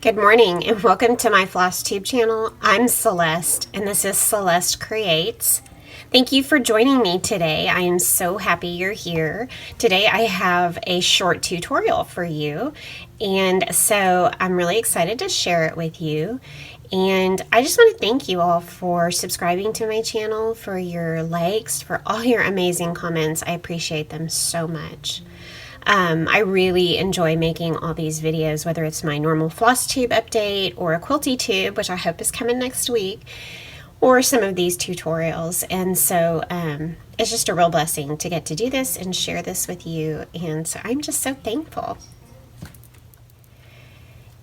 Good morning and welcome to my Floss Tube channel. I'm Celeste and this is Celeste Creates. Thank you for joining me today. I am so happy you're here. Today I have a short tutorial for you, and so I'm really excited to share it with you. And I just want to thank you all for subscribing to my channel, for your likes, for all your amazing comments. I appreciate them so much. I really enjoy making all these videos, whether it's my normal floss tube update or a quilty tube, which I hope is coming next week, or some of these tutorials. And so it's just a real blessing to get to do this and share this with you. And so I'm just so thankful.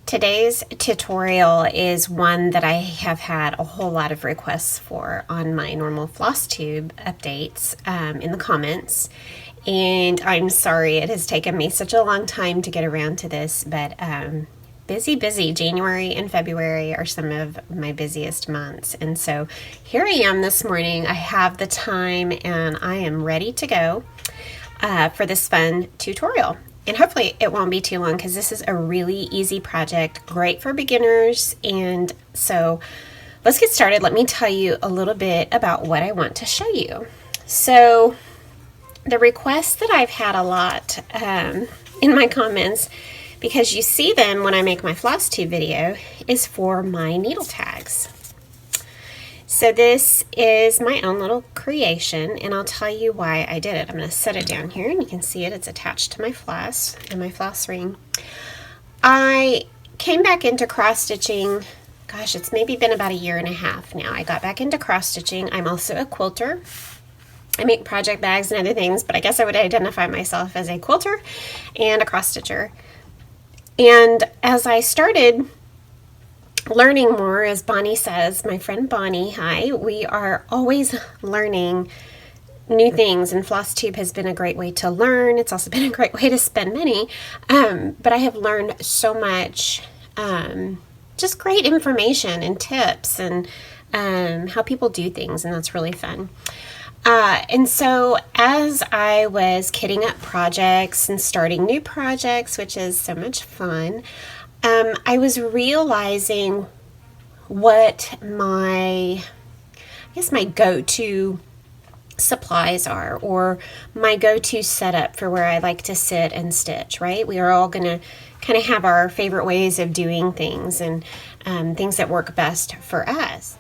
Today's tutorial is one that I have had a whole lot of requests for on my normal floss tube updates in the comments. And I'm sorry it has taken me such a long time to get around to this, but busy. January and February are some of my busiest months. And so here I am this morning. I have the time and I am ready to go for this fun tutorial. And hopefully it won't be too long because this is a really easy project, great for beginners. And so let's get started. Let me tell you a little bit about what I want to show you. So the requests that I've had a lot in my comments, because you see them when I make my floss tube video, is for my needle tags. So this is my own little creation, and I'll tell you why I did it. I'm going to set it down here, and you can see it. It's attached to my floss and my floss ring. I came back into cross stitching, gosh, it's maybe been about 1.5 years now. I got back into cross stitching. I'm also a quilter. I make project bags and other things, but I guess I would identify myself as a quilter and a cross stitcher. And as I started learning more, as Bonnie says, my friend Bonnie, hi, we are always learning new things, and floss tube has been a great way to learn. It's also been a great way to spend money, but I have learned so much, just great information and tips and how people do things, and that's really fun. And so as I was kitting up projects and starting new projects, which is so much fun, I was realizing what my go-to supplies are, or my go-to setup for where I like to sit and stitch, right? We are all going to kind of have our favorite ways of doing things and things that work best for us.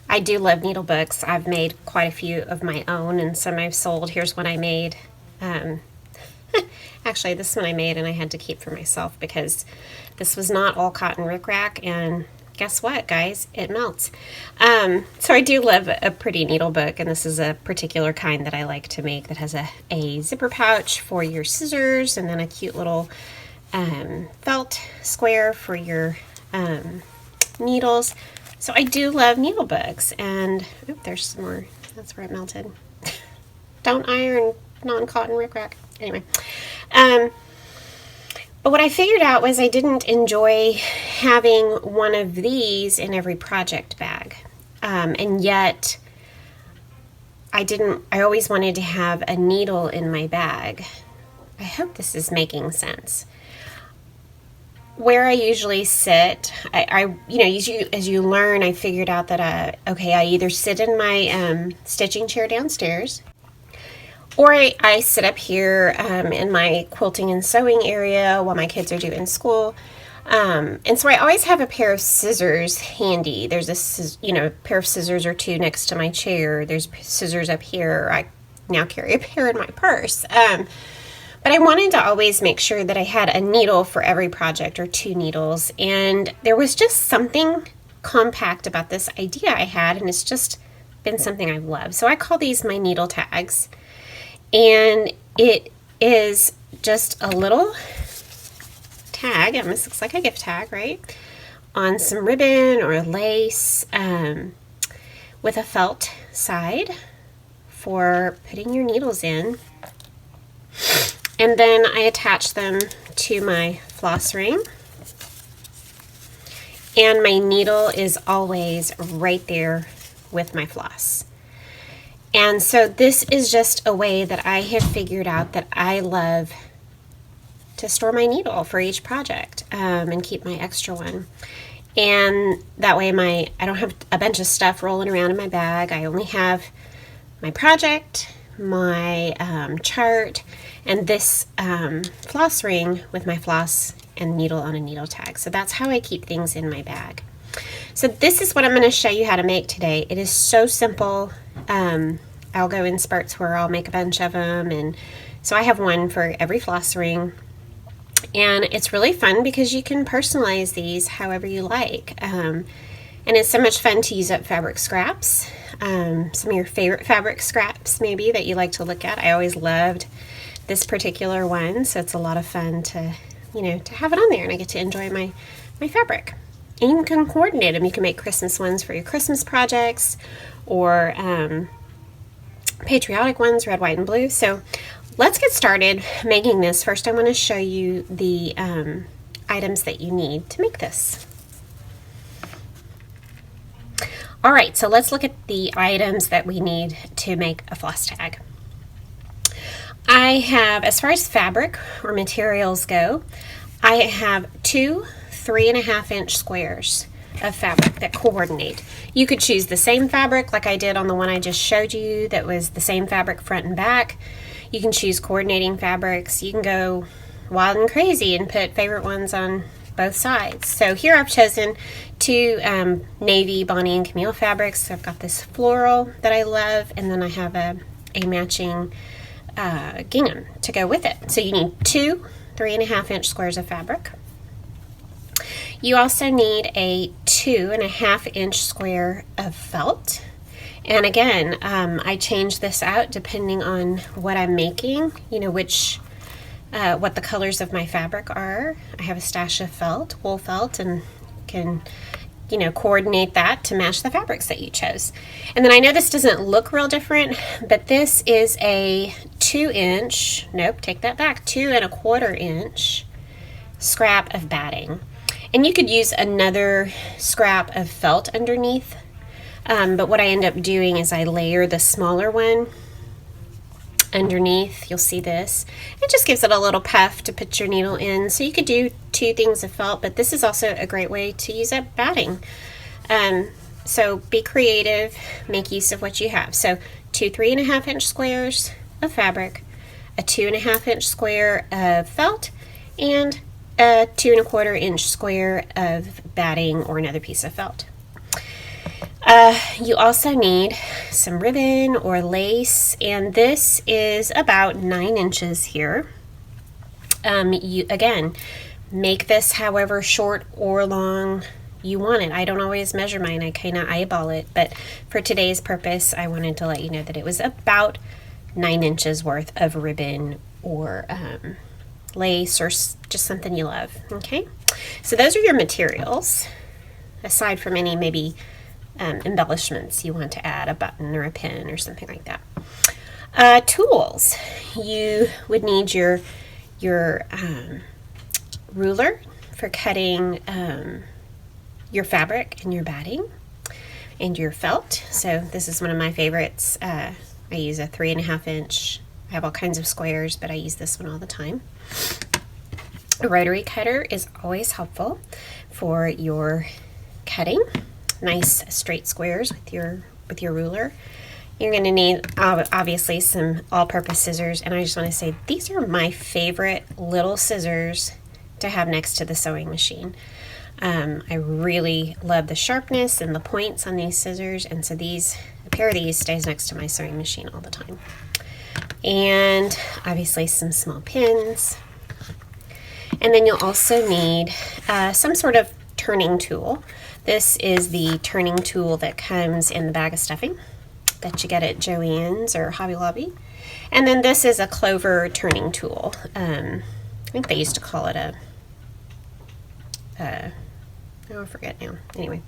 I do love needle books. I've made quite a few of my own, and some I've sold. Here's one I made. Actually, this one I made and I had to keep for myself because this was not all cotton rickrack, and guess what, guys? It melts. So I do love a pretty needle book, and this is a particular kind that I like to make that has a zipper pouch for your scissors, and then a cute little felt square for your needles. So I do love needle books, and there's some more. That's where it melted. Don't iron non-cotton rickrack. Anyway, but what I figured out was I didn't enjoy having one of these in every project bag, and yet I always wanted to have a needle in my bag. I hope this is making sense. Where I usually sit, as you learn, I figured out that I either sit in my stitching chair downstairs, or I sit up here in my quilting and sewing area while my kids are doing school. And so I always have a pair of scissors handy. There's a pair of scissors or two next to my chair. There's scissors up here. I now carry a pair in my purse. But I wanted to always make sure that I had a needle for every project, or 2 needles. And there was just something compact about this idea I had, and it's just been something I've loved. So I call these my needle tags. And it is just a little tag, and this looks like a gift tag, right? On some ribbon or lace with a felt side for putting your needles in. And then I attach them to my floss ring. And my needle is always right there with my floss. And so this is just a way that I have figured out that I love to store my needle for each project, and keep my extra one. And that way I don't have a bunch of stuff rolling around in my bag. I only have my project, my chart, and this floss ring with my floss and needle on a needle tag. So that's how I keep things in my bag. So this is what I'm going to show you how to make today. It is so simple. I'll go in spurts where I'll make a bunch of them, and so I have one for every floss ring. And it's really fun because you can personalize these however you like. And it's so much fun to use up fabric scraps. Some of your favorite fabric scraps maybe that you like to look at. I always loved this particular one, so it's a lot of fun to, to have it on there, and I get to enjoy my fabric. And you can coordinate them. You can make Christmas ones for your Christmas projects, or patriotic ones, red, white, and blue. So let's get started making this. First, I want to show you the items that you need to make this. All right, so let's look at the items that we need to make a floss tag. I have, as far as fabric or materials go, I have 2 3.5-inch squares of fabric that coordinate. You could choose the same fabric like I did on the one I just showed you that was the same fabric front and back. You can choose coordinating fabrics. You can go wild and crazy and put favorite ones on both sides. So here I've chosen 2 navy Bonnie and Camille fabrics. So I've got this floral that I love, and then I have a matching gingham to go with it. So you need 2 3.5-inch squares of fabric. You also need a 2.5-inch square of felt. And again, I change this out depending on what I'm making, what the colors of my fabric are. I have a stash of felt, wool felt, and can, coordinate that to match the fabrics that you chose. And then I know this doesn't look real different, but this is a 2-inch, nope, take that back, 2.25-inch scrap of batting. And you could use another scrap of felt underneath, but what I end up doing is I layer the smaller one underneath. You'll see this. It just gives it a little puff to put your needle in. So you could do 2 things of felt, but this is also a great way to use up batting. So be creative, make use of what you have. So 2 3.5-inch squares of fabric, a 2.5-inch square of felt, and a 2.25-inch square of batting or another piece of felt. You also need some ribbon or lace, and this is about 9 inches here. You again make this however short or long you want it. I don't always measure mine, I kind of eyeball it, but for today's purpose I wanted to let you know that it was about 9 inches worth of ribbon or lace, or just something you love. Okay, so those are your materials, aside from any maybe embellishments you want to add, a button or a pin or something like that. Tools. You would need your ruler for cutting your fabric and your batting, and your felt. So this is one of my favorites. I use a 3.5-inch. I have all kinds of squares, but I use this one all the time. A rotary cutter is always helpful for your cutting. Nice straight squares with your ruler. You're going to need obviously some all-purpose scissors, and I just want to say these are my favorite little scissors to have next to the sewing machine. I really love the sharpness and the points on these scissors, and so a pair of these stays next to my sewing machine all the time. And obviously some small pins. And then you'll also need some sort of turning tool. This is the turning tool that comes in the bag of stuffing that you get at Joann's or Hobby Lobby. And then this is a clover turning tool. I think they used to call it I forget now. Anyway,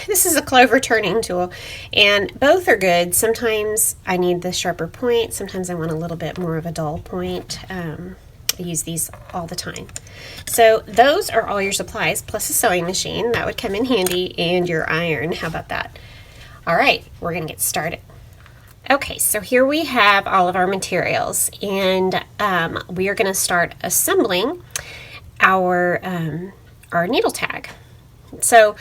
this is a clover turning tool, and both are good. Sometimes I need the sharper point. Sometimes I want a little bit more of a dull point. I use these all the time. So those are all your supplies, plus a sewing machine. That would come in handy, and your iron. How about that? All right, we're going to get started. Okay, so here we have all of our materials, and we are going to start assembling our needle tag. So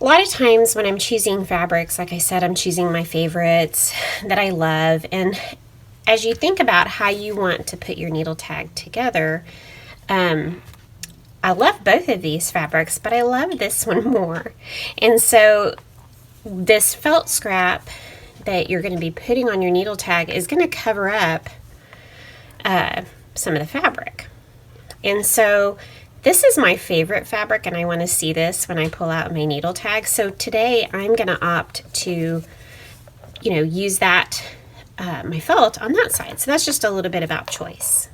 a lot of times when I'm choosing fabrics, like I said, I'm choosing my favorites that I love, and as you think about how you want to put your needle tag together, I love both of these fabrics, but I love this one more. And so this felt scrap that you're going to be putting on your needle tag is going to cover up some of the fabric. And so this is my favorite fabric, and I want to see this when I pull out my needle tag. So today I'm going to opt to, use that, my felt on that side. So that's just a little bit about choice.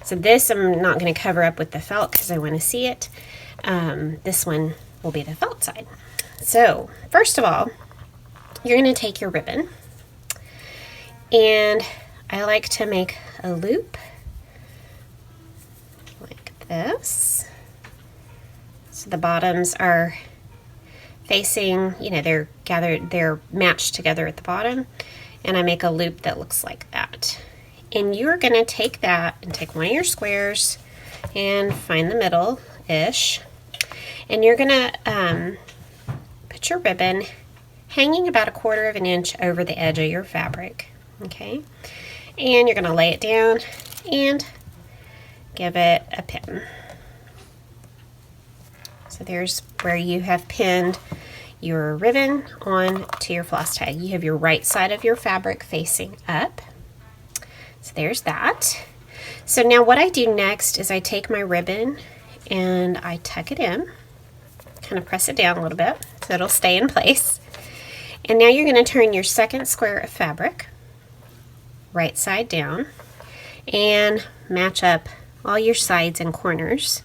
So this I'm not going to cover up with the felt because I want to see it. This one will be the felt side. So first of all, you're going to take your ribbon, and I like to make a loop like this. So the bottoms are facing, they're matched together at the bottom, and I make a loop that looks like that. And you're going to take that and take one of your squares and find the middle-ish, and you're going to put your ribbon hanging about 1/4 of an inch over the edge of your fabric, okay? And you're going to lay it down and give it a pin. So there's where you have pinned your ribbon on to your floss tag. You have your right side of your fabric facing up. So there's that. So now what I do next is I take my ribbon and I tuck it in, kind of press it down a little bit so it'll stay in place. And now you're going to turn your second square of fabric right side down and match up all your sides and corners.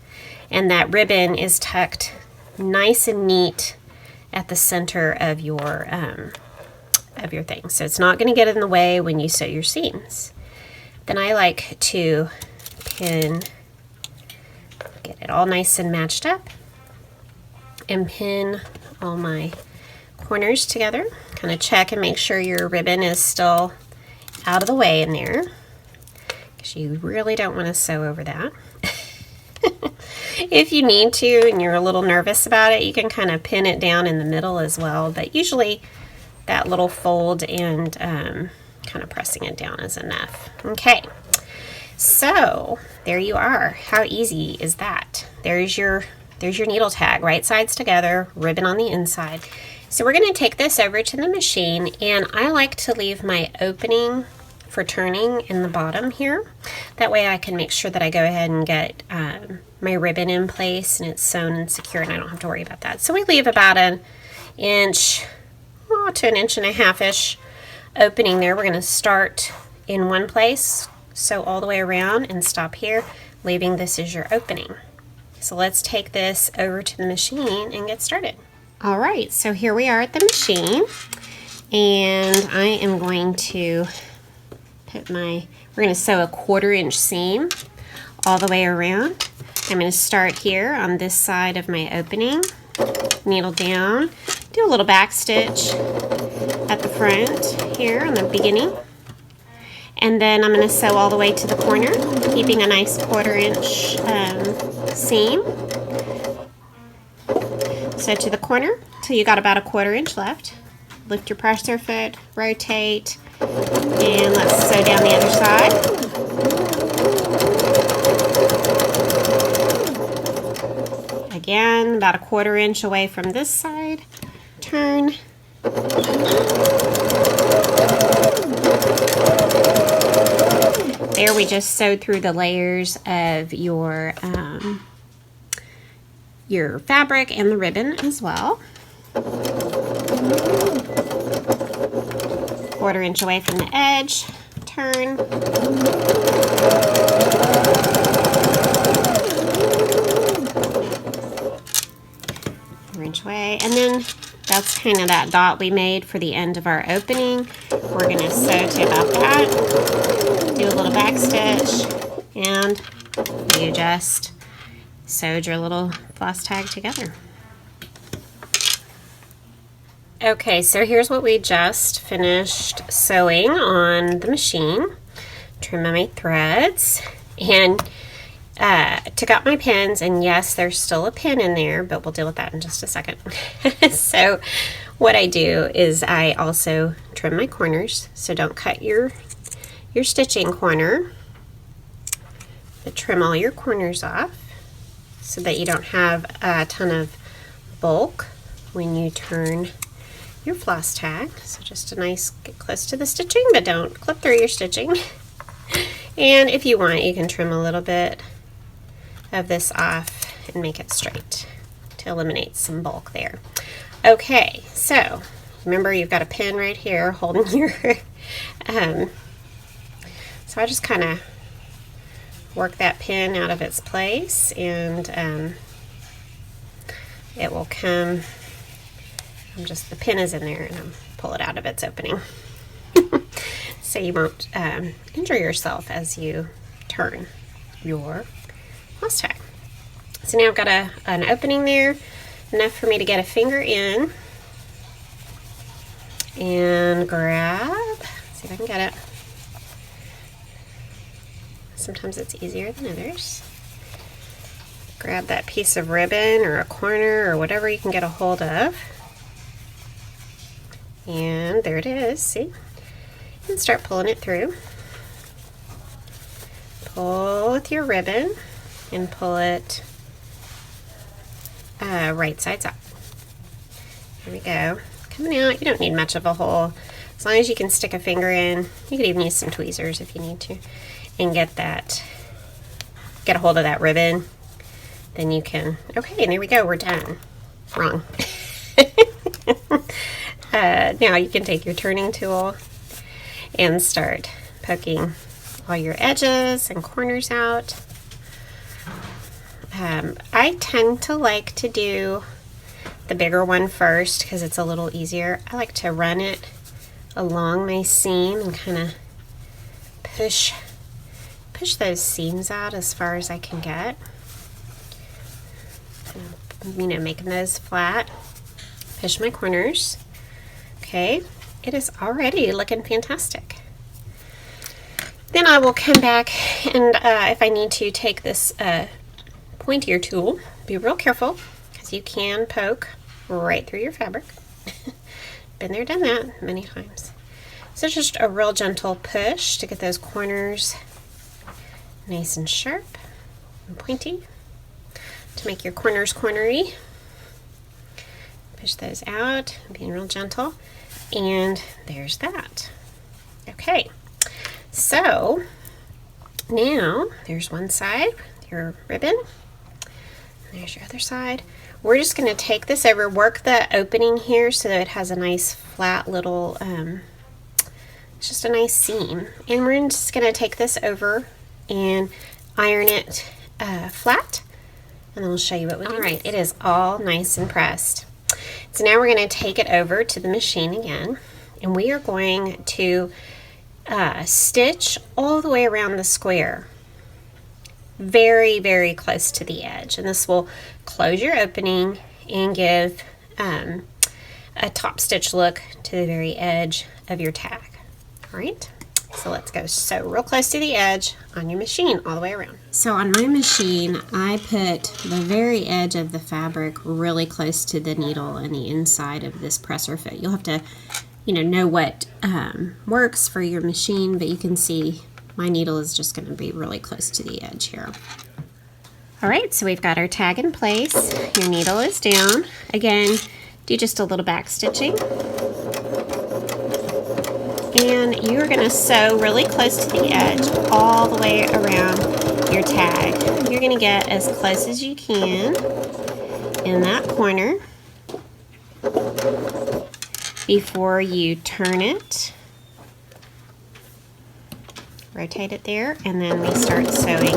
And that ribbon is tucked nice and neat at the center of your thing. So it's not going to get in the way when you sew your seams. Then I like to get it all nice and matched up and pin all my corners together. Kind of check and make sure your ribbon is still out of the way in there, because you really don't want to sew over that. If you need to and you're a little nervous about it, you can kind of pin it down in the middle as well, but usually that little fold and kind of pressing it down is enough. Okay, so there you are. How easy is that? There's your needle tag, right sides together, ribbon on the inside. So we're going to take this over to the machine, and I like to leave my opening for turning in the bottom here. That way I can make sure that I go ahead and get my ribbon in place and it's sewn and secure, and I don't have to worry about that. So we leave about an inch to an inch and a half-ish opening there. We're going to start in one place, sew all the way around, and stop here, leaving this as your opening. So let's take this over to the machine and get started. All right, so here we are at the machine, and I am going to we're going to sew a 1/4 inch seam all the way around. I'm going to start here on this side of my opening, needle down, do a little back stitch at the front here on the beginning, and then I'm going to sew all the way to the corner, keeping a nice 1/4 inch seam. So to the corner till you got about a 1/4 inch left. Lift your presser foot, rotate, and let's sew down the other side. Again, about a 1/4 inch away from this side. Turn. There we just sewed through the layers of your fabric and the ribbon as well. 1/4 inch away from the edge. Turn. Inch away, and then that's kind of that dot we made for the end of our opening. We're going to sew to about that, do a little back stitch, and you just sewed your little floss tag together. Okay, so here's what we just finished sewing on the machine. Trim my threads and took out my pins, and yes, there's still a pin in there, but we'll deal with that in just a second. So what I do is I also trim my corners, so don't cut your stitching corner, but trim all your corners off so that you don't have a ton of bulk when you turn your floss tag. So just a nice, get close to the stitching, but don't clip through your stitching. And if you want, you can trim a little bit of this off and make it straight to eliminate some bulk there. Okay, so remember you've got a pin right here holding your so I just kind of work that pin out of its place, and it will come. The pin is in there, and I'll pull it out of its opening. So you won't injure yourself as you turn your floss tag. So now I've got an opening there, enough for me to get a finger in and grab, see if I can get it. Sometimes it's easier than others. Grab that piece of ribbon or a corner or whatever you can get a hold of. And there it is, see? And start pulling it through. Pull with your ribbon and pull it right sides up. There we go. Coming out, you don't need much of a hole. As long as you can stick a finger in, you could even use some tweezers if you need to, and get a hold of that ribbon. Then you can, okay, and there we go, we're done. Wrong. Now you can take your turning tool and start poking all your edges and corners out. I tend to like to do the bigger one first because it's a little easier. I like to run it along my seam and kind of push those seams out as far as I can get. You know, making those flat. Push my corners. Okay, it is already looking fantastic. Then I will come back and if I need to, take this pointier tool. Be real careful because you can poke right through your fabric. Been there, done that many times. So just a real gentle push to get those corners nice and sharp and pointy, to make your corners cornery. Push those out, being real gentle, and there's that. Okay, so now there's one side, your ribbon, and there's your other side. We're just going to take this over, work the opening here so that it has a nice flat little, it's just a nice seam, and we're just going to take this over and iron it flat, and then we'll show you what we do. All right, it is all nice and pressed. So now we're going to take it over to the machine again, and we are going to stitch all the way around the square, very, very close to the edge. And this will close your opening and give a top stitch look to the very edge of your tag. All right, so let's go sew real close to the edge on your machine all the way around. So on my machine, I put the very edge of the fabric really close to the needle and the inside of this presser foot. You'll have to, know what works for your machine, but you can see my needle is just going to be really close to the edge here. All right, so we've got our tag in place. Your needle is down. Again, do just a little back stitching. And you're going to sew really close to the edge all the way around your tag. You're going to get as close as you can in that corner before you turn it. Rotate it there, and then we start sewing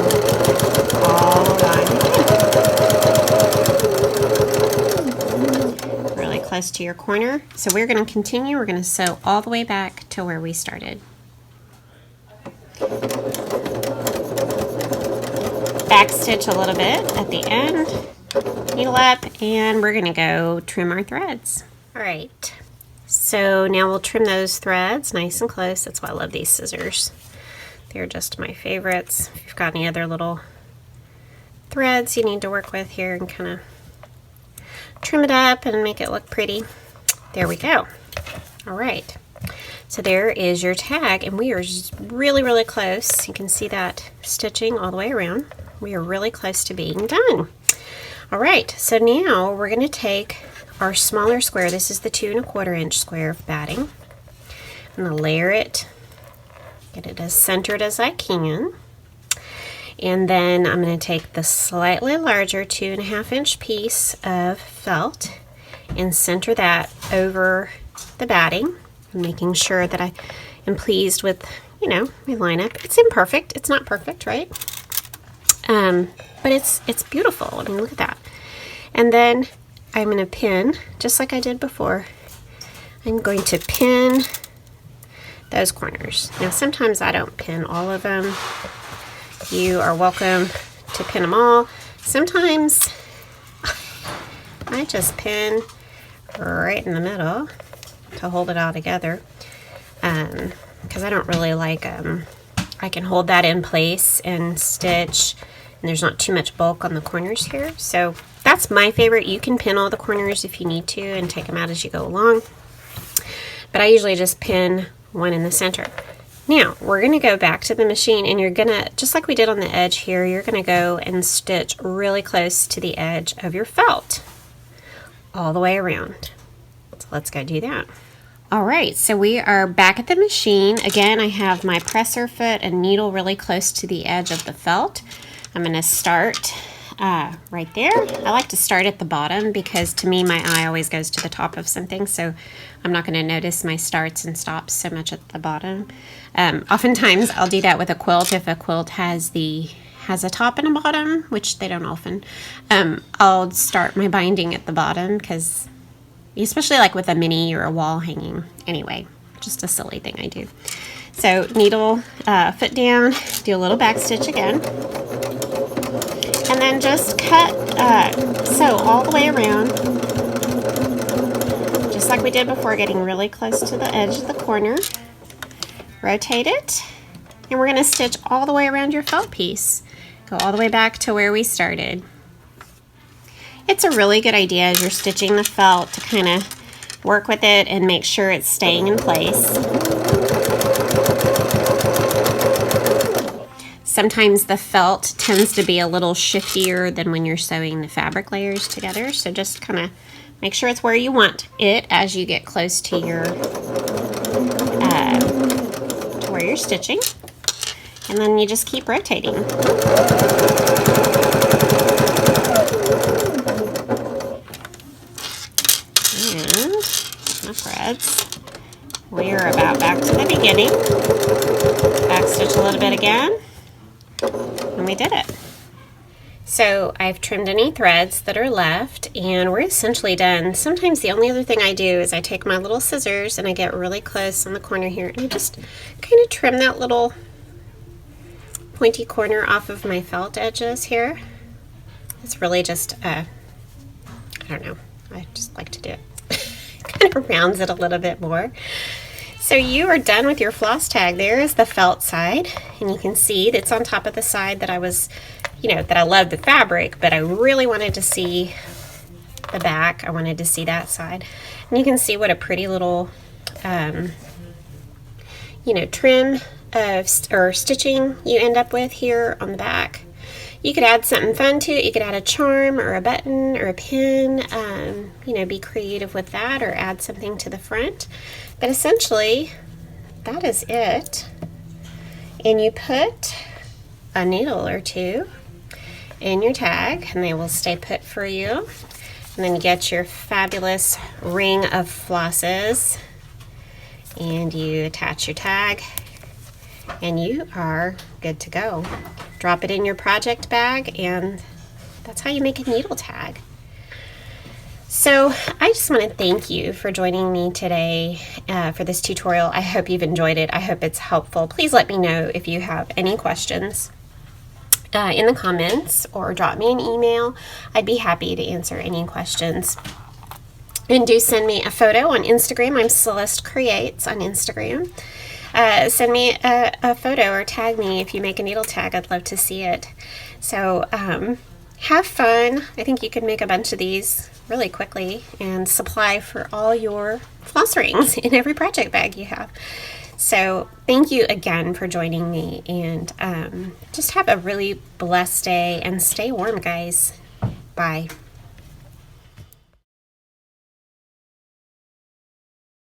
all along. Really close to your corner. So we're going to continue. We're going to sew all the way back to where we started. Back stitch a little bit at the end, needle up, and we're going to go trim our threads. All right, So now we'll trim those threads nice and close. That's why I love these scissors. They're just my favorites. If you've got any other little threads you need to work with here and kind of trim it up and make it look pretty. There we go. All right. So there is your tag, and we are really, really close. You can see that stitching all the way around. We are really close to being done. All right, so now we're going to take our smaller square. This is the 2 1/4 inch square of batting. I'm going to layer it, get it as centered as I can. And then I'm going to take the slightly larger 2 1/2 inch piece of felt and center that over the batting, making sure that I am pleased with, you know, my lineup. It's imperfect. It's not perfect, right? But it's beautiful. I mean, look at that. And then I'm going to pin, just like I did before. I'm going to pin those corners. Now, sometimes I don't pin all of them. You are welcome to pin them all. Sometimes I just pin right in the middle to hold it all together, because I don't really like, I can hold that in place and stitch, and there's not too much bulk on the corners here. So that's my favorite. You can pin all the corners if you need to and take them out as you go along, but I usually just pin one in the center. Now we're going to go back to the machine, and you're going to, just like we did on the edge here, you're going to go and stitch really close to the edge of your felt all the way around. So let's go do that. All right, so we are back at the machine. Again, I have my presser foot and needle really close to the edge of the felt. I'm going to start right there. I like to start at the bottom because to me my eye always goes to the top of something, so I'm not going to notice my starts and stops so much at the bottom. Oftentimes I'll do that with a quilt. If a quilt has a top and a bottom, which they don't often, I'll start my binding at the bottom, because especially like with a mini or a wall hanging. Anyway, just a silly thing I do. So needle, foot down, do a little back stitch again, and then just cut, sew all the way around, just like we did before, getting really close to the edge of the corner. Rotate it, and we're going to stitch all the way around your felt piece. Go all the way back to where we started. It's a really good idea as you're stitching the felt to kind of work with it and make sure it's staying in place. Sometimes the felt tends to be a little shiftier than when you're sewing the fabric layers together, so just kind of make sure it's where you want it as you get close to your to where you're stitching, and then you just keep rotating. Threads. We are about back to the beginning. Back stitch a little bit again, and we did it. So I've trimmed any threads that are left, and we're essentially done. Sometimes the only other thing I do is I take my little scissors and I get really close on the corner here, and I just kind of trim that little pointy corner off of my felt edges here. It's really just, I don't know, I just like to do it. Kind of rounds it a little bit more. So you are done with your floss tag. There is the felt side, and you can see that's on top of the side that I was, you know, that I love the fabric, but I really wanted to see the back. I wanted to see that side, and you can see what a pretty little, you know, trim of or stitching you end up with here on the back. You could add something fun to it. You could add a charm or a button or a pin, you know, be creative with that, or add something to the front. But essentially, that is it. And you put a needle or two in your tag, and they will stay put for you. And then you get your fabulous ring of flosses, and you attach your tag, and you are good to go. Drop it in your project bag, and that's how you make a needle tag. So I just want to thank you for joining me today for this tutorial. I hope you've enjoyed it. I hope it's helpful. Please let me know if you have any questions in the comments, or drop me an email. I'd be happy to answer any questions. And do send me a photo on Instagram. I'm Celeste Creates on Instagram. Send me a photo or tag me if you make a needle tag. I'd love to see it. So have fun. I think you could make a bunch of these really quickly and supply for all your floss rings in every project bag you have. So thank you again for joining me, and just have a really blessed day and stay warm, guys. Bye.